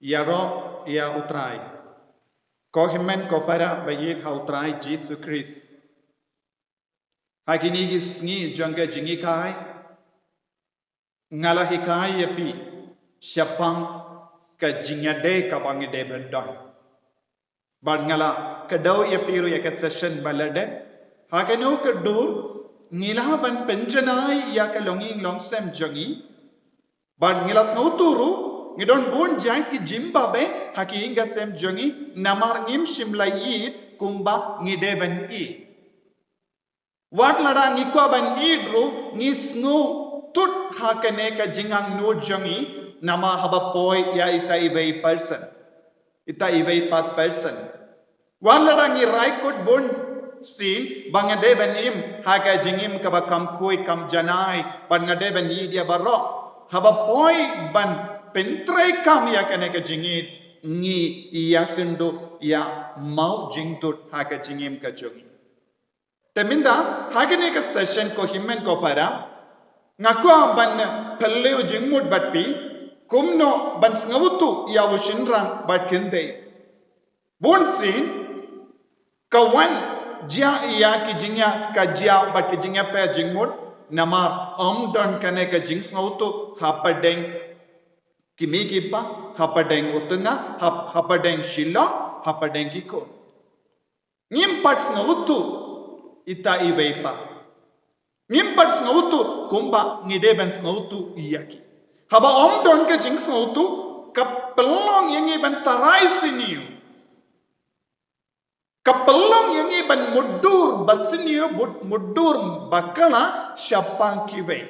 ia ro ia utrai. Ko himen ko para bayit ha utrai JISU Christ. Hakini gisngi jangga JINGHIKAI ngalahikai api Shaphang Ka Jingngeit ka bangide berdon. Bad ngala kadau api ru ya ka session balade. Hakano kadur ngilaban penjanai ya ka Longïing longsem jongi. Bad ngilas ngauturu ngidon bon jai ki jimbabe Ka Iing Ka Sem jongi namar ngim shimlai kumba ngideben i. Wat lada ngikwa ban idru ngisngu tut hakane ka jingang no jongi nama haba poi ya ita iwei person. Ita iwei pat person. Wat lada ngirai kut bon sin bangade ban im haka jingim ka ba kam koi kam janai ban ngade ban i dia barok haba poi ban pentrai kam ya kane ka jingit ngi iya kendo ya mau jingtut haka jingim ka jongi. Teminda hagene ka session ko himmen ko para ngako ban palleu jingmut batpi kumno ban ngawutu ya wo Shynrang bat kynthei bon sin kawan jia ya ki jingya ka jia bat ki jingya pe jingmut namar don kane ka jing ngawutu hapadeng kimi kipa hapadeng utunga hapadeng shila hapadeng kiko ngim pat ngawutu ita iwei pa. Ngimpat ngautu kumba ngideben ngautu iyaki. Haba don ke jing ngautu kapelong yang iban tarai siniu. Kapelong yang iban mudur basiniu mudur bakala Shaphang kiwei.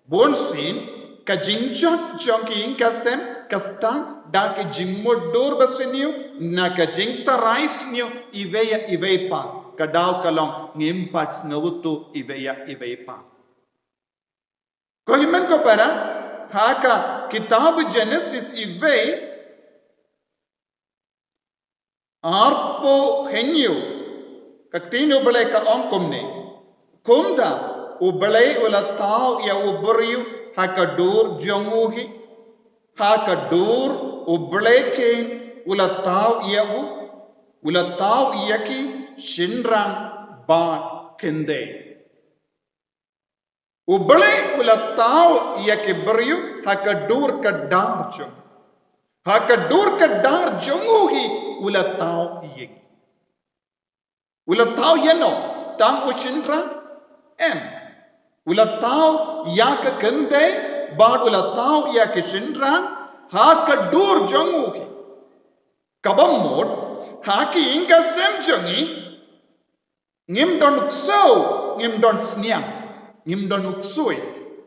Bonsin ka jingjot jong Ka Iing Ka Sem kastan da ke jing mudur basiniu na ka jing tarai siniu iwei pa. Kadau kalong ngimpat ngawutu iwei pa. Ko himen ko para haka kitab Genesis iwei arpo henyu kaktino bale ka komne kumda ubale ula tau ya uberiu haka dur jonguhi haka dur ubale ke ula tau ya ula tau yaki Shynrang ba kynthei. Ubale ula tau ia ke beriu haka dur ka dar jong. Haka dur ka dar jonguhi ula tau ie. Ula tau yeno tang u Shynrang em. Ula tau ya ka kynthei ba ula tau ia ke Shynrang haka dur jonguhi. Kabamod Ka Iing Ka Sem jongi ngim don ukso, ngim don sniang, ngim don uksui,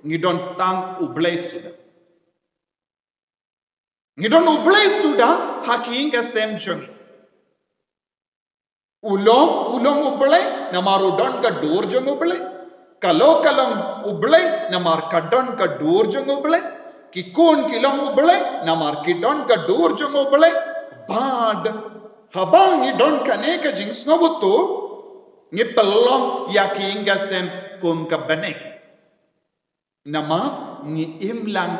ngidon tang ublay suda. Ngidon ublay suda Ka Iing Ka Sem jongi. Ulong ublay namar udon ka dur jong ublay. Kalong ublay namar kadon ka dur jong ublay. Kikun kilong ublay namar kidon ka dur jong ublay. Bad habang ngidon kane ka jing sngobutu ngipelong ya Ka Iing Ka Sem kum ka baneng. Nama ngi imlang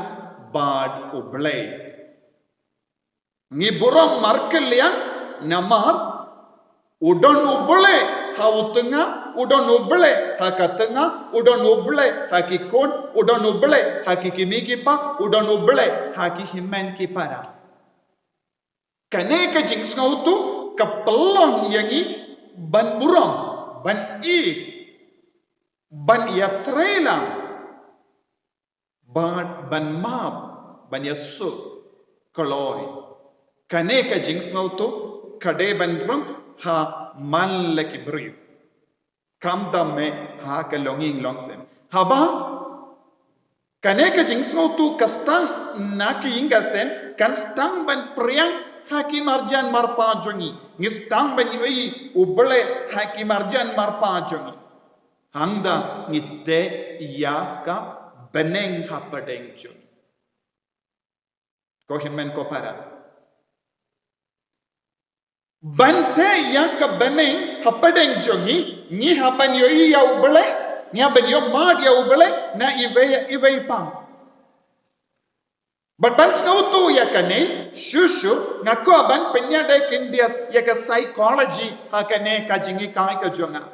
bad ublay. Ngi burong markel yang namar udon ublay ha utunga, udon ublay ha katunga, udon ublay ha kikon, udon ublay ha kikimi kipa, udon ublay ha kihimen kipara. Kane ka jing ngautu kapelong yangi ban burong ban ban ia trailang ban mab ban yasu koloi kane ka jing ngautu kade ban rum ha man leki bri kam damme ha ka Longïing longsem haba kane ka jing ngautu kastang na Ka Iing Ka Sem kan stang ban priang haki marjan marpa jongi ngistang ban yoi ubale haki marjan marpa jongi hangda ngitte yaka beneng hapadeng jongi ko himen ko para bante yaka beneng hapadeng jongi ni haban yoi ya ubale ni haban yo mad ya ubale na iwei pa But ban skautu ya kane shushu ngako ban penyade kindia ya ka psychology ha kane ka JINGHIKAI ka jonga.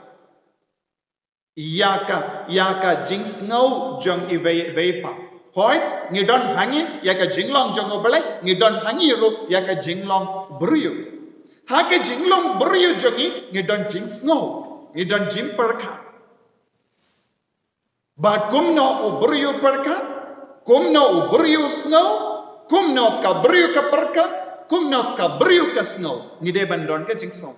Ya ka jingsngau jong I veipa. Hoi ngidon hangi ya ka jinglong jong obale ngidon hangi ru ya ka jinglong bryu. Ha ka jinglong bryu jongi ngidon jingsngau ngidon jimperka. But kumno ubryu perka. Kumno ubryu snow, kumno kabryu kaperka, kumno kabryu ka snow. Ngide bandon ka jingsong.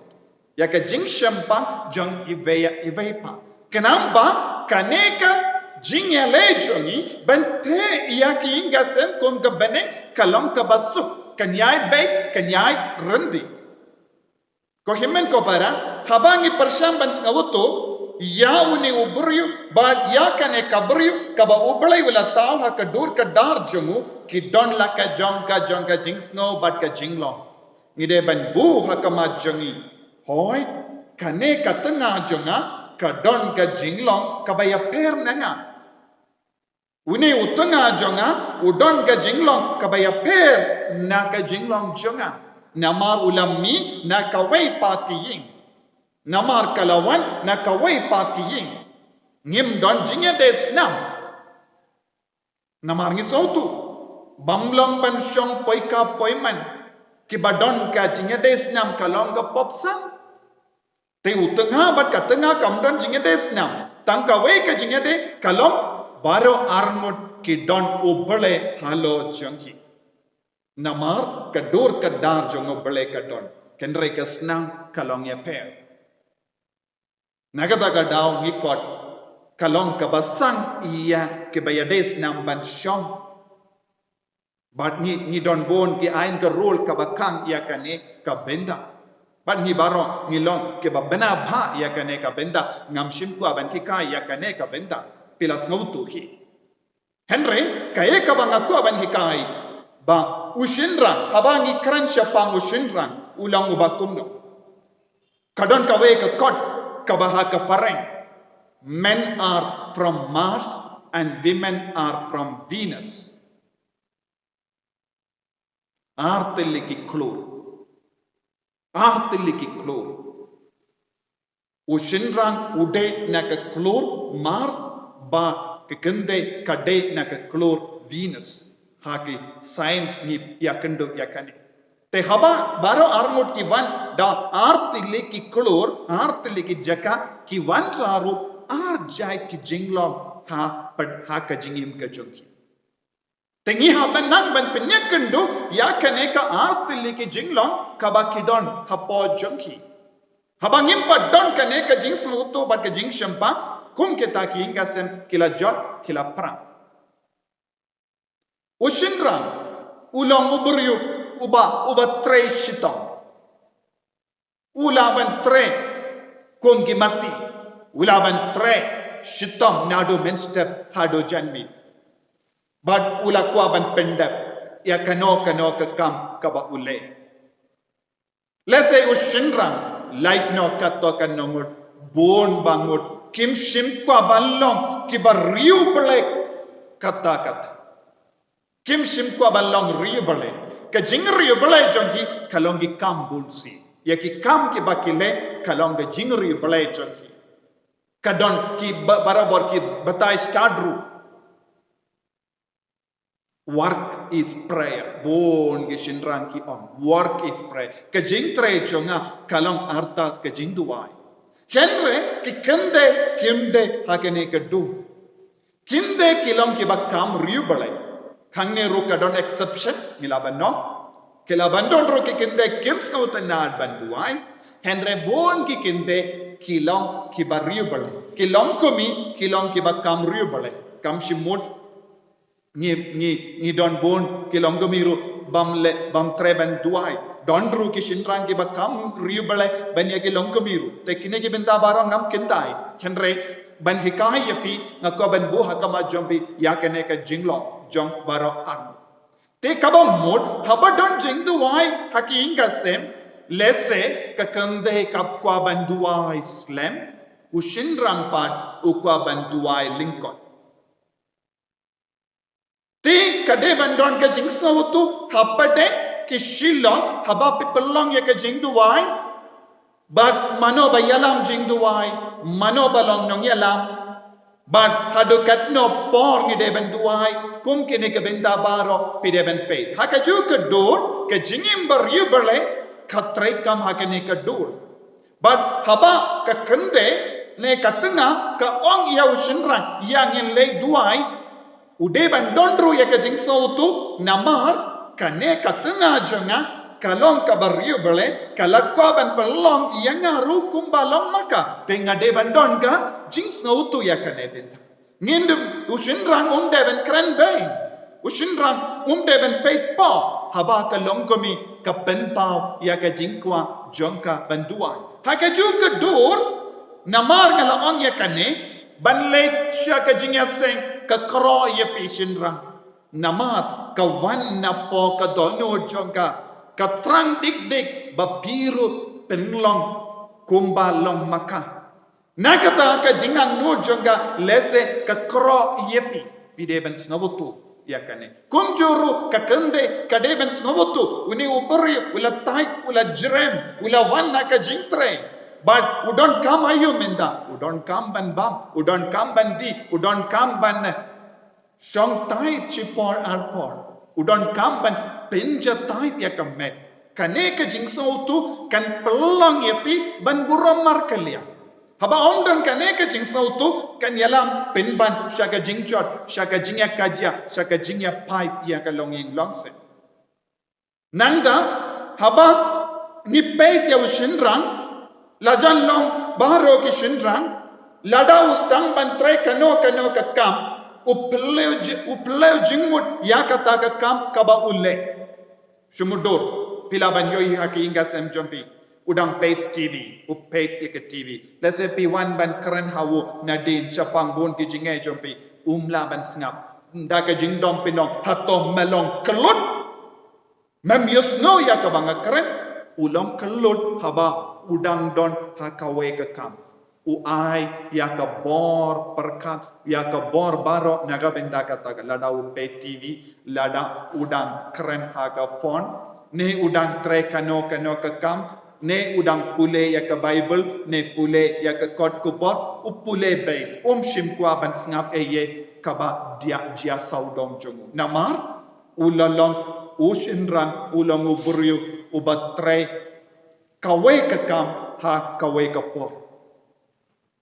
Ya ka jingshampa jong ivepa. Kenapa? Kaneka jingyale jongi bante ya Ka Iing Ka Sem kum ka beneng kalong ka basuk. Kanyai bay, kanyai rendi. Ko himen ko para habangi persyamban ngawuto ya uni ubryu bad ya kane kabryu kaba ublay wala tao ha kadur ka dar jongu ki don la ka jong ka jingsno bad ka jinglong ngide ban bu ha kama jongi hoi kane ka tanga jonga ka don ka jinglong kaba ya per nanga uni utanga jonga udon ka jinglong kaba ya per na ka jinglong jonga namar ulami na kawai pa Ka Iing namar kalawan na kawai pa Ka Iing ngim don jingya des nam namar ngi sautu bamlong ban shong poika poiman ki badon ka jingya des nam kalong ka popsan te utenga bat ka tenga kam don jingya des nam tang kawai ka jingya de kalong baro armut ki don ubale halo jonghi namar ka dur ka dar jong ubale ka don kenre ka snam kalong ya per Nagada ka daw ngikot kalong kabasang iya kibayades ng bansyong. But ni don bon ki ain ka rule kabakang iya kane kabenda. But ni baro ngilong kibabena bha iya kane kabenda ngamshim ko aban kikai iya kane kabenda pilas ngautu hi. Henry kaya kabang ako aban hikai ba Shynrang habangi kran Shaphang Shynrang ulang ubakumno. Kadon kawe ka kot kabaha ka pareng. Men are from Mars and women are from Venus. Artiliki klor. Shynrang ude na ka klor Mars ba kekende kade na ka klor Venus. Haki science ni yakendo yakani. Te haba baro armut ki wan da artiliki klor artiliki jaka ki wan raru arjai ki jinglong ha pad ha ka jingim ka jongki. Tengi haban nang ban penyakendo ya kane ka artiliki jinglong kabakidon hapo jongki. Habangim pa don kane ka jing smuto bad ka jing shampa kum ke Ka Iing Ka Sem kila jot kila prang. Shynrang ulong uburyu uba tre shitong. Ulaban tre kongi masi. Ulaban tre shitong nado menstep hado janmi. But ula kuaban pendep ya kano ka kam kaba ule. Let's say Shynrang like no kato kanongut bon bangut kim shim kuaban long kiba riu belek kata. Kim shim kuaban long riu belek. Ka jingri balai jonghi kalongi kam bulsi ya ki kam ki bakile kalonga jingri balai jonghi kadon ki barabar ki batai stadru work is prayer bon ki Shynrang ki on work is prayer ka jingtre jonga kalong arta ka jingduai henre ki kimde hakene ka du kinde kilong ki bakam riu balai Kangne ro kadon exception milaban no kilaban don ro ki kinde kims ka utanad banduai henre bon ki kinde kilong ki bariu bale kilong komi kilong ki bakam riu bale kam shimut ni don bon kilong komi ro bam treban duai don ro ki Shynrang ki bakam riu bale banya kilong komi ro te kine ki benda barang ngam kindai henre ban hikai yapi ngako ban bu hakama jombi yakane ka jinglong jong baro arm. Te kaba mod haba don jing duai Ka Iing Ka Sem lese ka kande kap kwa ban duai slam Shynrang pat ukwa ban duai Pynkoit. Te kade bandon ka jing sautu hapade kishilo haba pipelong ya ka jing duwai but mano bayalam jing duwai mano balong nong yalam but hadukat no por ni deben duwai kum kini ka benda baro pi deben peit hakaju ka dur ka jingim bar yubale khatrai kam hakani ka dur but haba ka kende ne katunga ka ong ya Shynrang yang in le duai ude bandon ru ya ka jing sautu namar kane katunga jonga kalong ka barrio bele kalakwa ban pelong yang aru kumbalong maka tenga de bandon ka jing sautu ya kane benta ngindum Shynrang deben kren bay Shynrang deben peit po haba ka longkomi ka penpau ya ka jingkwa jongka banduai hakaju ka dur namar ngala ong ya kane banle sya ka jingya seng ka kro ya pi Shynrang namar ka wan na po ka dono jongka ka trang dik dik babiru penlong kumbalong maka nakata ka jingang no jongka lese ka kro ya pi deben snobutu ya kane kumjuru ka kende ka deben snobutu uni ubri ula tai ula jrem ula wan na ka jingtre but we don't come ayumenda, we don't come ban bam, we don't come ban di, we don't come ban shong tai chipor alpor, we don't come ban pinja tai ya kamet. Kane ka jingso tu kan pelong yapi ban buram markalia. Haba ondon kane ka jingso tu kan yalam pinban shaka jingchot, shaka jingya kajya, shaka jingya PEIT ya ka Longïing longse. Nangda haba ni PEIT ya Shynrang lajan long baharo ki Shynrang lada ustang ban trai kano ka kam upleu jingmut ya kata ka kam kaba ulle shumudur pilaban yoi Ka Iing Ka Sem jompi udang PEIT TV PEIT ya TV lese pi1 ban keren hawu nadin Shaphang bon ki jingai jompi umla ban sngap nda ka jingdom pinong hatom melong kelut mem yusno ya ka banga keren ulong kelut haba udang don hakawe ke kam uai ya ka bor perkat ya ka bor baro naga benda kata lada PEIT TV lada udang keren haka phone ne udang tre kano ke kam ne udang pule ya ka Bible ne pule ya ka kot kupor upule bay shim kwa ban sngap eye kaba dia saudong jongu namar ulalong Shynrang ulang uburyu ubatre kawe ke kam ha kawe ke por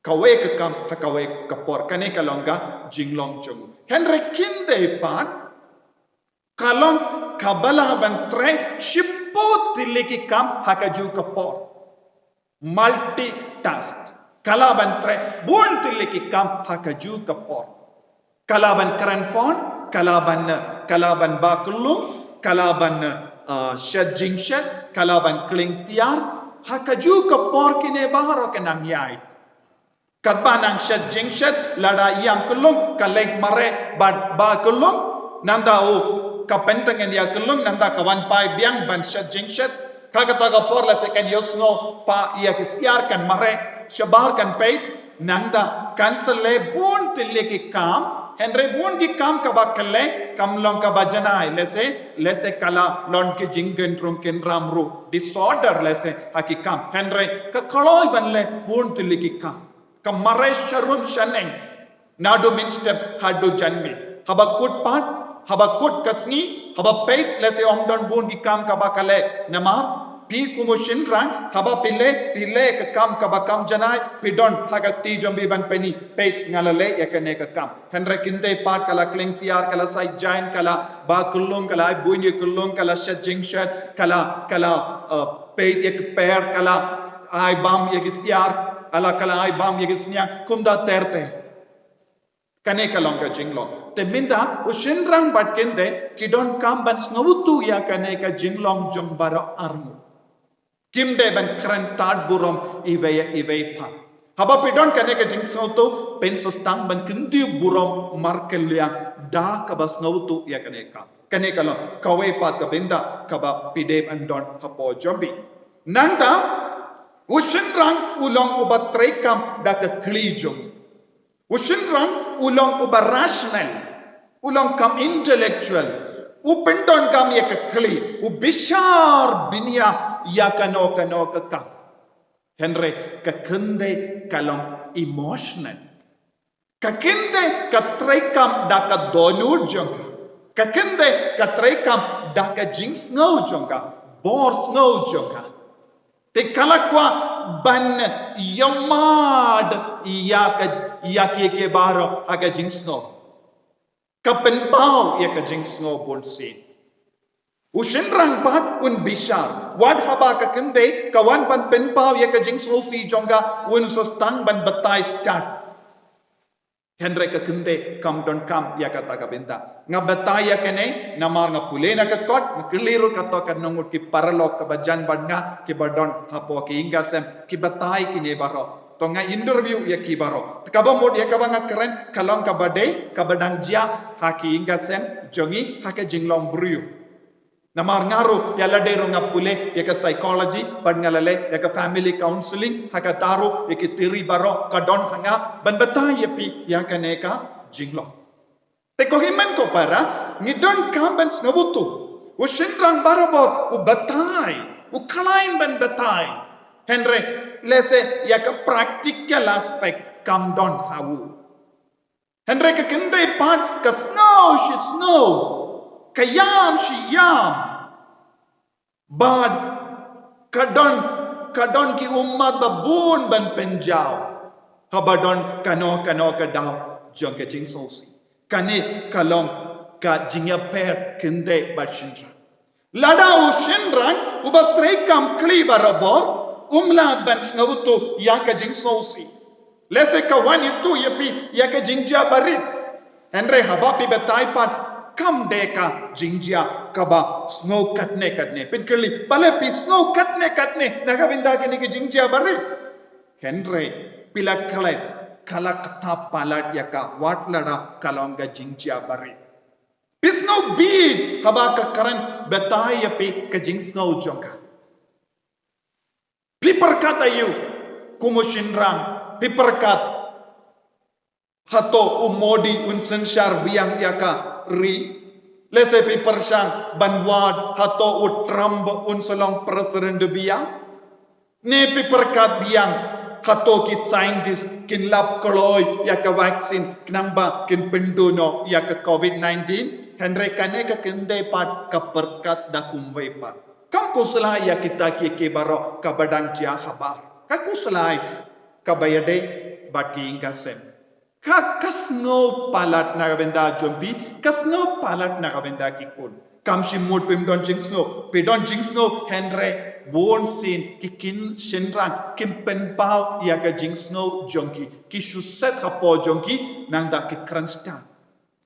kawe ke kam ha kawe ke por kane kalonga jinglong jongu henry kynthei pan kalong kabala ban tre shippo tiliki kam ha kaju ke por multitask kalaban tre bun tiliki kam ha kaju ke por kalaban keren phone kalaban bakulung kalaban Jingshad kalaban kling tiar hakaju ka por kine baharo ke nang yai katbanang Jingshad lada yang kulung kalek mare ba kulung nanda o kapentengen ya kulung nanda kawan pai biang ban Jingshad kagata ka por la second yosno pa ya kisiar kan mare shabar kan PEIT nanda cancel le bon tileki kam Henry bun ki kam kaba kale kam long kaba janai lese kala lon ki jinggen trum ken ramru disorder lese haki kam Henry ka kaloi banle bun tili ki kam mare sharum shaneng nadu min step hadu janmi haba kut pat haba kut kasngi haba PEIT lese omdon bun ki kam kaba kale namar pi kumu Shynrang haba pile ke kam kaba kam janai pidon hagakti jombi ban peni PEIT ngalale ya kene ke kam henry kynthei pat kala kling tiar kala sai jain kala ba kulung kala bunyi kulung kala jingshad kala PEIT ya per kala ai bam ya siar ala kala ai bam ya snya kumda terte kane kalong ka jinglong te minda Shynrang bat kende kidon kam ban snawutu ya kane ka jinglong jombaro armu kimde ban keren tad burom iwe pa haba pidon kane ka jingso to pen sastang ban kinti burom markelia da ka bas nautu ya kane kala kawe pat ka benda ka ba pide ban don hapo jombi nanda Shynrang ulong ubat trekam da ka klijong Shynrang ulong ubat rational Ulang kam intellectual. Upendon kam ya ke kli. Ubishar binia ya kano ke kam. Henry ke kynthei kalong emotional. Ka kynthei ka traikam da ka donur jonga. Ka kynthei ka traikam da ka jings ngau jonga. Bors ngau jonga. Te kalakwa ban yamad ya ke baro aga jings ngau. Kapen pau ya ka jings ngau bon sin. Shynrang bat un bishar. Wad haba ka kynthei kawan ban pen pau ya ka jings ngau si jonga un sostang ban batai start. Henry ka kynthei kam don kam ya ka taga benda. Nga batai ya kene namar nga pule na ka kot nga keliru ka to ka nongut ki paralok ka bajan ban nga ki badon hapo ki inga sem ki batai ki ne baro. To nga interview ya ki baro. Kaba mod ya kaba nga keren kalong ka badai ka badang jia ha ki inga sem jongi ha ka jinglong briu. Namar ngaru ya ladero nga pule ya ka psychology ban nga lale ya ka family counseling ha ka taru ya ki theory baro ka don hanga ban batai ya pi ya ka ne ka jinglong. Te kohiman ko para ngidon kam ban snabutu. Shynrang barabot u batai u kalain ban batai. Henry lese ya ka practical aspect kam don hawu. Henry ka kynthei pan ka snow she snow. Kayam shi yam. Bad kadon ki ummat babun ban penjau. Habadon kano ka daw jong ka jing sosi. Kane kalong ka ïapher kynthei bat Shynrang. Lada Shynrang uba traikam kli barabor umla ban snavutu ya ka jing sosi. Lese kawan itu yapi ya ka jingja barit. Henry habapi betai pat kam deka jingjia kaba snow katne pinkeli bale pi snow katne nagabinda kini ki jingjia barit. Henry pila kala kata palat yaka wat lada kalonga jingjia barit. Pisno bij haba ka karan betai yapi ka jing snow jonga. Piperkat ayu kumu Shynrang piperkat hato umodi unsenshar biang yaka ri lese pipershang banwad hato utramb unsolong president biang ne piperkat biang hato ki scientist kin lab koloy yaka vaksin knamba kin penduno yaka COVID-19 Henry kane ka kynthei pat ka perkat da kumwei pat. Kam kuslai ya kita ki baro ka badang jia habar. Ka kuslai ka bayade bat Ka Iing Ka Sem. Ka kasno palat na benda jompi, kasno palat na benda kikun. Kam shimut pim don jing snow, pedon jing snow Henry born sin ki kin Shynrang kim pen pau ya ka jing snow jongki ki shuset hapo jongki nang da ki kranstan.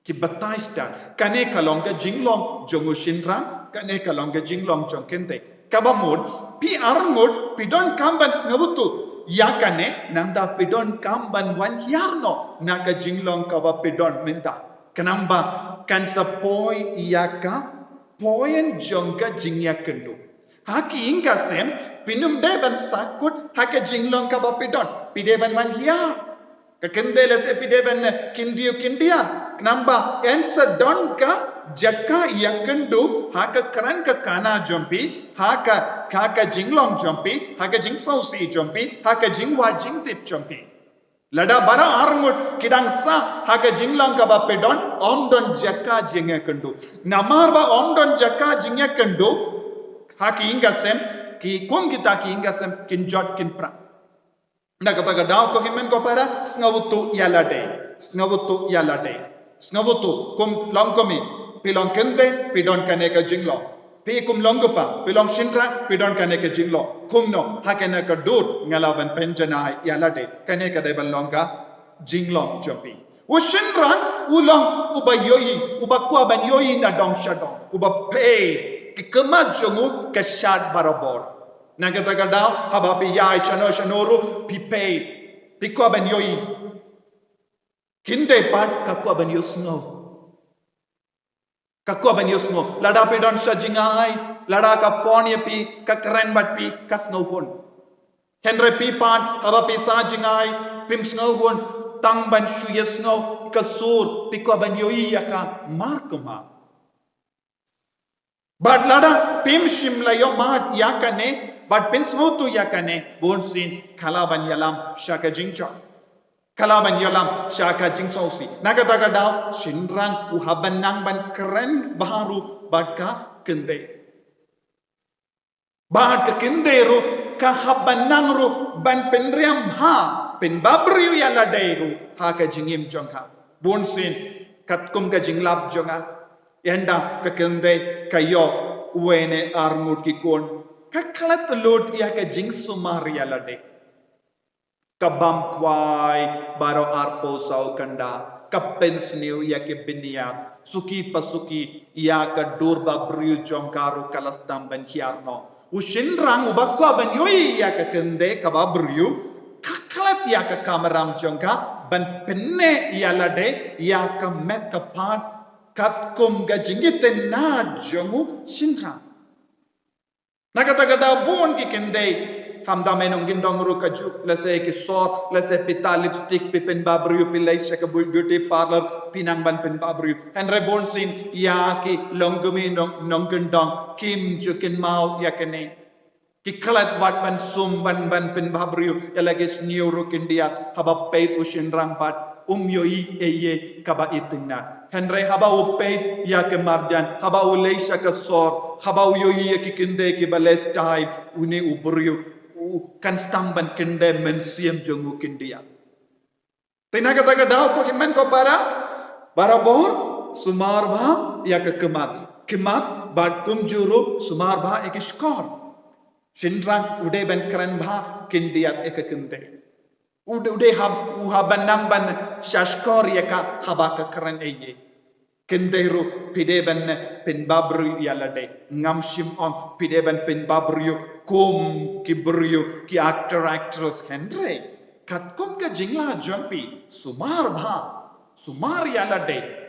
Ki batai star kane kalonga jinglong jongu Shynrang kane kalonga jinglong jong kynthei kabamud pi arngud pidon kamban snabutu ya kane nanda pidon kamban wan yarno naga jinglong kaba pidon minta kanamba kan sa poi yaka poyen jonga jingya kendu ha Ka Iing Ka Sem pinum deban sakut ha ka jinglong kaba pidon pideban wan yar ka kynthei lese pideban kindian Namba ensa don ka jaka yakendu haka karan ka kana jompi haka jinglong jompi haka jingsausi jompi haka jingwa jingtip jompi lada bara armut kidang sa haka jinglong ka bapedon omdon jaka jingakendu namarba omdon jaka jingakendu haka Iing Ka Sem ki kum kita Ka Iing Ka Sem kinjot kinpra nagataga daw ko himen ko para snawutu yalade Snavutu kum longkomi pilong kynthei pidon kane ka jinglong pi kum longupa pilong Shynrang pidon kane ka jinglong kumno hakane ka dur ngalaban penjanai yalade kane ka deban longa jinglong jompi Shynrang ulong ubayoyi ubakwa ban yoyi na dong shadong uba pay ki kemajongu ka shad barabor nagataga daw habapi yai shanoru pi pay pi kwa ban yoyi kynthei pat kakwa ban yusno lada pidon sha jingai lada ka phone pi ka karen bat pi ka snow hun Henry pi pat haba pi sa jingai pim snow hun tang ban shuyesno kasur pikwa ban yoi yaka markuma. But lada pim shim la yo mat yakane, but pinsmotu yakane, bonsin kalaban yalam shaka jingcha. Kalaban yalam shaka jingsosi. Nagadaga daw Shynrang uhaban nang ban keren baharu badka kynthei. Badka kynthei ru ka haban nang ru ban penriam ha pen babriu yala deiru ha ka jingim jongha. Bonsin katkum ka jinglap jonga. Yanda ka kynthei kayo uwene arngut kikon. Kaklat lod ya ka jingsumari yala de. Kabam kwai baro arpo sau kanda kapens new ya ke biniat suki pasuki ya ka durba briu jongkaru kalastam ban hiarno Shynrang ubakwa ban yoi ya ka kende kababriu kaklat ya ka kamaram jongka ban penne ya lade ya ka met kapat katkum ga jingiten na jongu Shynrang nakatagada bon ki kende hamda menong gindong ru kaju lase ki sor lase pita lipstick pipen babriu pilai shaka beauty parlor pinang ban pen babriu and rebon sin ya ki longgumi nong gendong kim jukin mau yakene ki khalat wat ban sum ban pen babriu yalagi sniu ru kindia haba PEIT Shynrang pat yoi eye kaba itinat henre haba PEIT ya ke Marian haba leisha ka sor haba yoi ki kinde ki bales time une ubriu kan stamban kende MYNSIEM jongu kindia. Tinaga taga daw ko kimen ko para bor sumar bha ya ka kemat bad kum juru sumar bha ek skor. Shynrang ude ben kran bha kindia ek kende. Ude ha banang ban shashkor ya ka haba ka kran eye. Kenderu pideben pen babru yalade ngam shim on pideben pen babru kum kibru ki actress Henry kat kum ka jingla jampi sumar yalade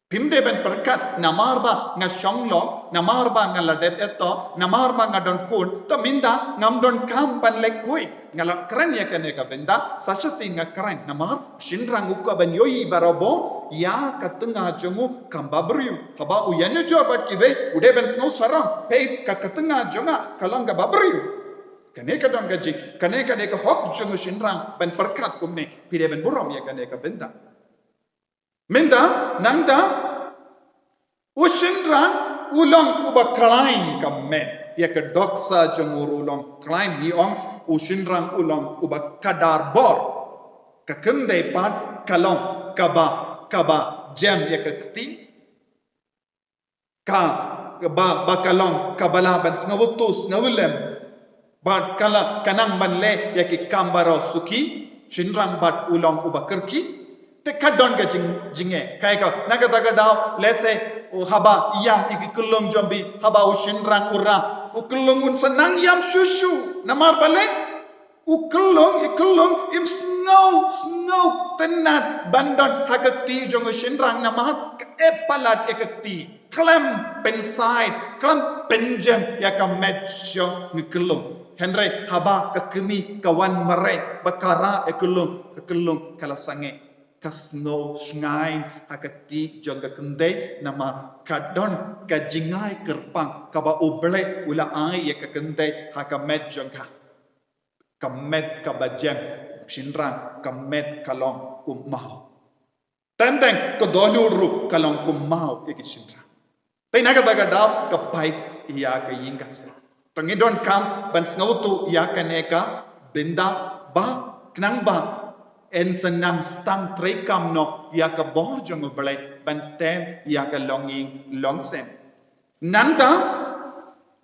pimde ben perkat namar ba nga shonglo namar ba nga ladep eto namar ba nga don kun to minda ngam don kam ban lekui ngala kren ya kane ka benda sashasi nga kren namar Shynrang ukka ban yoi barabo ya katunga jongu kambabru haba uyane jobat kibe ude ben snau sarang PEIT ka katunga jonga kalanga babru kane ka don gaji kane ka hok jongu Shynrang ban perkat kumne pide ben burom ya kane ka benda Minda, nangda, Shynrang ulong uba Ka kamen. Ya ke doksa jenguru ulong klaim ni ong Shynrang ulong uba kadar bor. Ka kende pat kalong kaba jam ya ke keti. Ka kalong kabala ban ngawutus ngawulem. Bat kala kanang banle ya ke kambaro suki. Shynrang bat ulong uba kerki. Te kadon ga jinge kai ka nagadaga daw lese haba yam ikulong jombi haba Shynrang ura ukulong un senang yam shushu namar bale ikulong im snow tenat bandon hagati jong Shynrang namar epalat ekati klam pensai klam penjem ya ka metjo nikulong Henry haba kakemi kawan mare bakara ekulong kala sange kasno shngai hakati jonga kende nama kadon ka jingai kerpang kaba uble ula ai ya ka kende hakamet jonga kamet kabajem Shynrang kamet kalong kumau tenteng ko donuru kalong kumau iki Shynrang tai naga daga daw ka PEIT iya ka Iing Ka Sem tangidon kam ban ngautu ya kaneka benda ba knang ba en senang stang trekam no ya ka bor jong balai bantem ya ka Longïing longsem nanda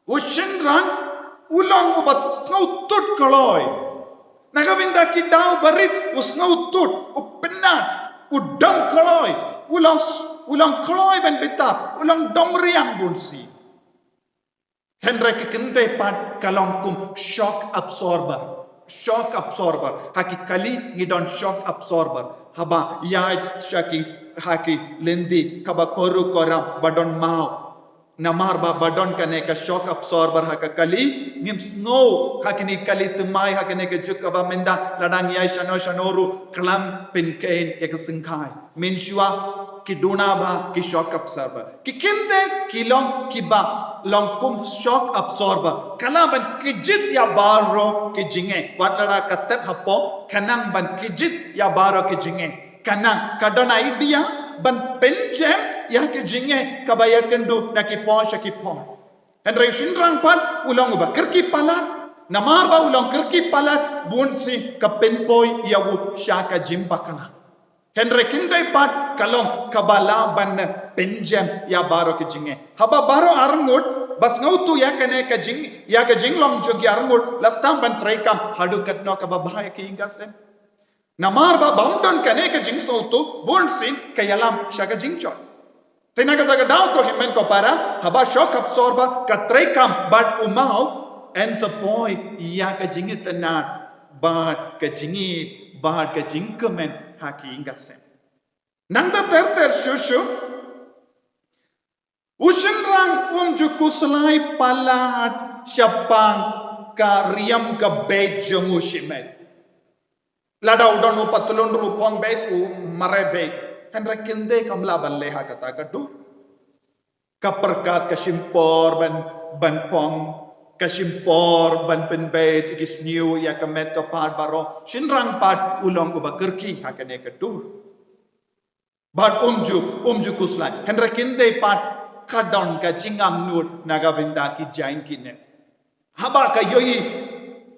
Shynrang ulang ubat ngau tut koloi nagabinda ki daw barit usngau tut upenat udam koloi ulang koloi ben beta ulang domriang bunsi Henry kinte pat kalongkum shock absorber haki kali ngidon shock absorber haba yai haki lendi kaba koru koram badon mau namar ba badon kane ka shock absorber ha ka kali ngim snow ha kini kali tumai ha kane ka juk ba menda ladang yai shanoru klam Pynkoit ek singkai min shua ki duna ba ki shock absorber ki kynthei ki long ki ba long kum shock absorber kala ban kijit ya baro ki jinge watlada katep hapo kanang ban kijit ya baro ki jinge kanang kadon idea ban penjem ya ke jinge kabaya kendu na ki pon shaki pon Henry Shynrang pan ulong ba kerki palat namar ba ulong kerki palat bun si ka penpoi ya wu shaka jimbakana Henry kynthei pan kalong kabala ban penjem ya baro ke jinge haba baro arngut bas ngautu ya kane ka jing long jogi arngut lastam ban traikam hadu katno ka ba Ka Iing Ka Sem namar ba boundon kane ka jing sautu bun sin kayalam shaka jingchot Tinaga taga daw ko himen ko para haba shock absorber ka traikam but umau and sa boy ya ka jingit na but ka jingi but ka jingkemen Ka Iing Ka Sem nanda ter shushu Shynrang ju kuslai palat Shaphang ka riam ka beit jongu shimet lada udonu patulun rupong beit mare beit Henry kynthei kamla ban leha kata kadu kaperkat kasimpor ban pong kasimpor ban penbeit ikis new ya kamet ka pat baro Shynrang pat ulong uba kerki hakane kadu bat umju kuslai Henry kynthei pat kadon ka jingam nut nagavinda ki JINGPYNIM haba ka yoyi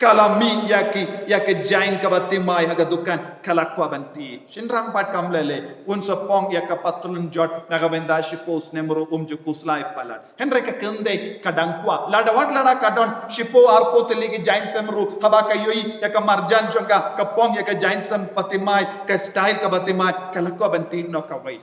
kalami yaki jain ka batimai haga dukan kalakwa banti Shynrang pat kamlele unsa pong ya ka patulun jot nagavenda shipos nemru umju kuslai palat Henry ka kynthei kadangkwa lada kadon shipo arpo teligi jain semru haba ka yoi ya ka marjan jonga ka pong ya ka jain sem patimai ka style ka batimai kalakwa banti no ka wai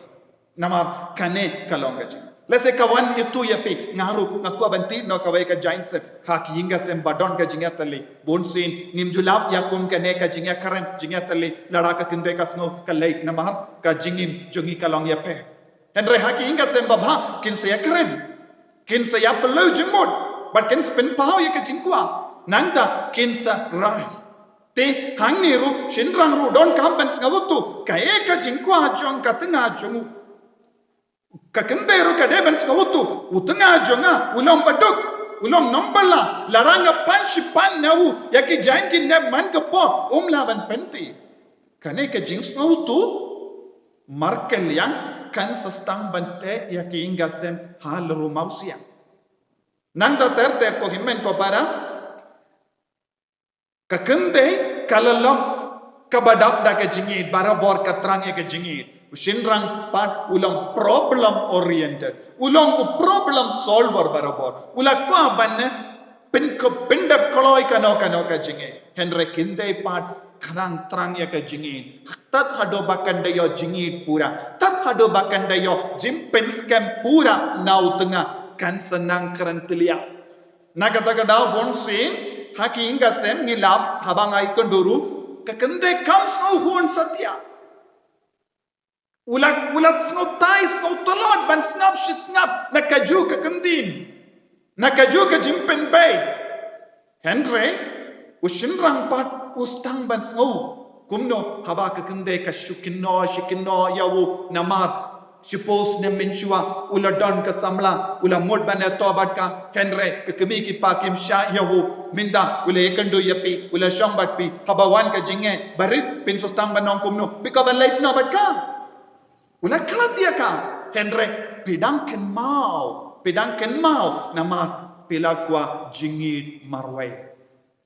namar kane kalonga jing Lese kawan itu yapi ngaru ngakua banti no kawai ka jain sem Ka Iing Ka Sem badon ka jingatali bonsin nimjulap yakum ka ne ka jingkren jingatali lada ka kynthei ka sngo ka leit namah ka jingim jongi ka long ïapher Henry Ka Iing Ka Sem babha kin se kren kin se ya pelu jimod but kin spin pau ya ka jingkwa nangta kin sa rai te hangniru Shynrang ru don kampen ngawutu ka ka jingkwa jong ka tenga jongu ka kynthei ru ka deben skawutu utenga jonga ulong paduk ulong nombala laranga pan nawu yaki jain ki ne man ka po umlawan penti kane ka jing skawutu markel yang kan sastang bante Ka Iing Ka Sem hal ru mausia nanda ter ko himen ko para ka kynthei kalalong kabadap da ka jingit barabor ka trang ka jingit Shynrang pat ulang problem oriented ulang problem solver barabor ulakwa ban pindap koloi kano ka jinge Henry kynthei pat kanang trang ya ka jinge tat hado bakan dayo jingit pura tat hado bakan dayo jimpen scam pura nau tengah kan senang keren telia nakata daw bonsin Ka Iing Ka Sem ngilap habang ay konduru ka kynthei comes no huon satya Ulat snop tai snop tolot ban snap shi snap nakaju ka kandin nakaju ka jimpen bay Henry Shynrang pat ustang ban snop kumno haba ka kynthei ka shikino yawu namar shipos ne minchua uladon ka samla ula mod ban tobat ka Henry ka kemi ki pakim sha yawu minda ula ekandu yapi ula shombat pi habawan ka jinge barit pin sustang ban nong kumno pikaban life na bat ka Ulah kelat dia ka Henry pidang ken mau nama pilakwa jingit marwai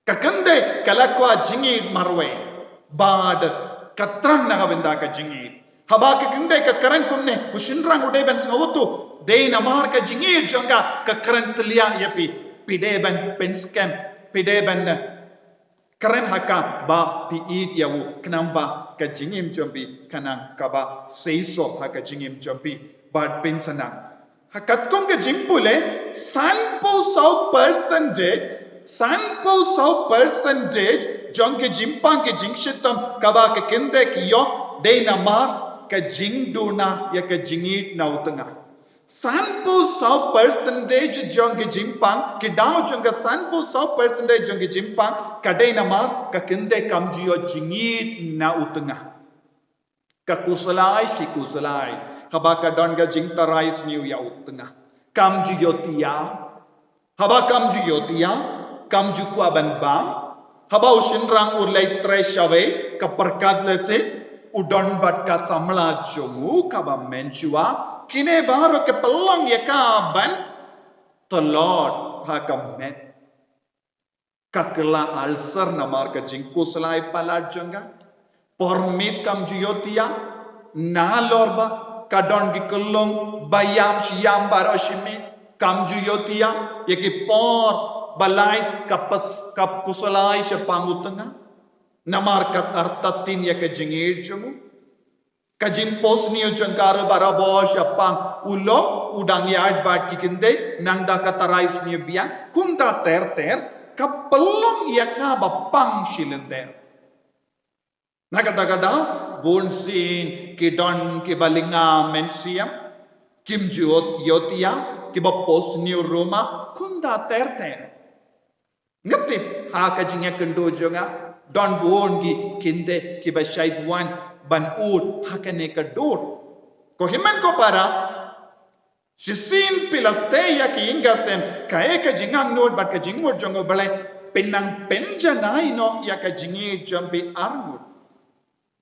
ka kynthei kalakwa jingit marwai bad katrang na benda ka jingit haba ka kynthei ka karan kumne Shynrang udai ban ngawutu dei namar ka jingit jonga ka karan telia yapi pideban penskem pideban keren haka ba PEIT yawu kenamba ka jingim jombi kanang kaba seiso haka jingim jombi bad pensana hakat kong ka jimpule 100% jong ke jimpang ke jingshitam kaba ka kynthei ki yo dei namar ka jingduna ya ka jingit na utenga Sanpo 100% jong ki jimpang ki dao jong ka sanpo 100% jong ki jimpang kadai nama ka kynthei kamjio jingit na utenga ka kusalai si kusalai haba ka don ka jingtarai sniu ya utenga kamjio tia haba kamjio tia kamju kwa ban bang haba Shynrang urlai tre shave ka perkat lese udon bat ka samla jomu ka ba menchua kine baru ke pelong ya kaban the Lord hakamet kakela alser namar ka jingku selai palat jangga pormit kam juyotia na lorba kadon di kelong bayam siam baro shimit kam juyotia yaki por balai kap kusalai sepangutanga namar kat artatin ya ka jingir jamu Kajin pos niyo jangkara barabo Shaphang ulo udang yard bat kikinde nangda katarais niyo biya kumta ter kapelong iya ka bapang shilender nakadagada bonsin kidon kibalinga MYNSIEM kimjuot yotia kibapos niyo Roma kumta ter ngaptip ha kajingya kendo jonga don bongi kinde kibashait wan ban ud hakane ka dor ko himan ko para shisin pilaste ya Ka Iing Ka Sem ka jingang nod bat ka jingmod jongo balai penang penjanai no ya ka jingi jambi armud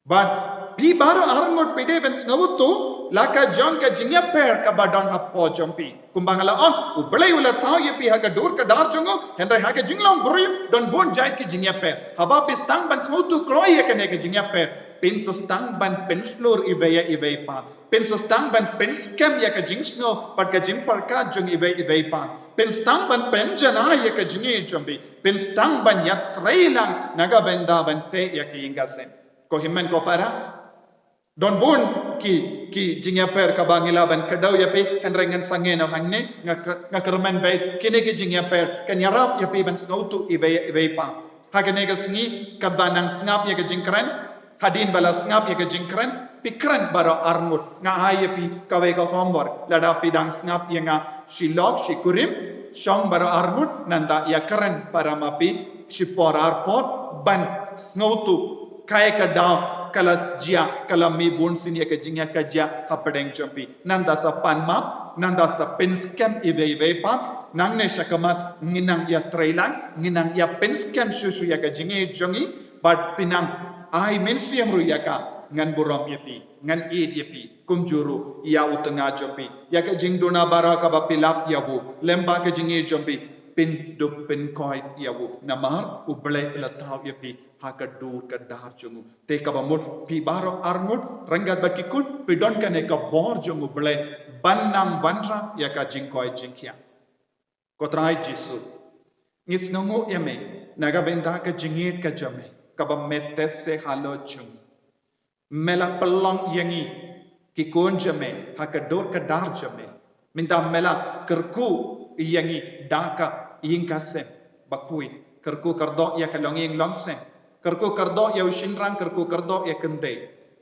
but pi baro armud pide ben snawutu laka jong ka ïapher ka badon happo jampi kumbangala on ubalai ula tau ye pi haga dor ka dar jongo henry haga jinglong buri don bon jait ki ïapher haba pistang ban snawutu kroy ya ka ne ka ïapher Pinsastang ban penslor iveya pa. Pinsastang ban penskem ya ka jingsno pat ka jimparka jong iveya pa. Pinstang ban penjana ya ka jingi jombi. Pinstang ban ya trailang naga benda bante ya Ka Iing Ka Sem. Ko himmen ko para don bun ki ïapher ka bangila ban kadaw ya pe kan rengan sangen na hangne ngakarman bay kini ki ïapher kan yarap ya pe ban snautu iveya pa. Hagane ka sngi ka banang snap ya ka Jingkren hadin bala ngap ya ke Jingkren pikran baro armut nga haye pi kawe ka homework lada pidang ngap ya nga shilok shikurim shong baro armut nanda ya keren para mapi shipor arpot ban snautu kaya ka daw kala jia kala mi bun sin ya ke jingya ka jia hapadeng chompi nanda sa panmap nanda sa pinskem ive pa nangne shakamat nginang ya trailang nginang ya pinskem shushu ya ke jingi jongi but pinang ai MYNSIEM ruyaka ngan buram yapi ngan id yapi kumjuru ya utenga jopi ya ka jingdona bara ka bapilap yabu lemba ka jingi jompi pin dup Pynkoit yabu namar uble lataw yapi haka dur ka dar jungu te ka bamut pi baro armut rangat bakikut pidon ka ne ka bor jungu ble bannam wanra ya ka jingkoi jingkhia kotrai JISU ngis nongo yame naga benda ka jingit ka jame kaba metese halo chung mela pelong yangi ki konjame hakador ka dar jame minta mela kerku yangi daka Iing Ka Sem bakui kerku kardo ya ka Longïing longsem kerku kardo ya Shynrang kerku kardo ya kynthei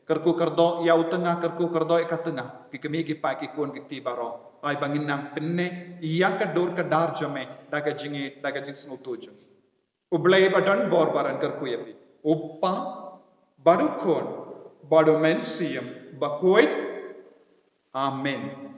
kerku kardo ya utenga kerku kardo ya katenga ki kemi ki pa ki kon ki tibaro ai banginang penne ya ka dor ka dar jame daga jingi daga jing snutu jung ublai badan bor baran kerku yapi Uppa badukon badu MYNSIEM Pynkoit Amen.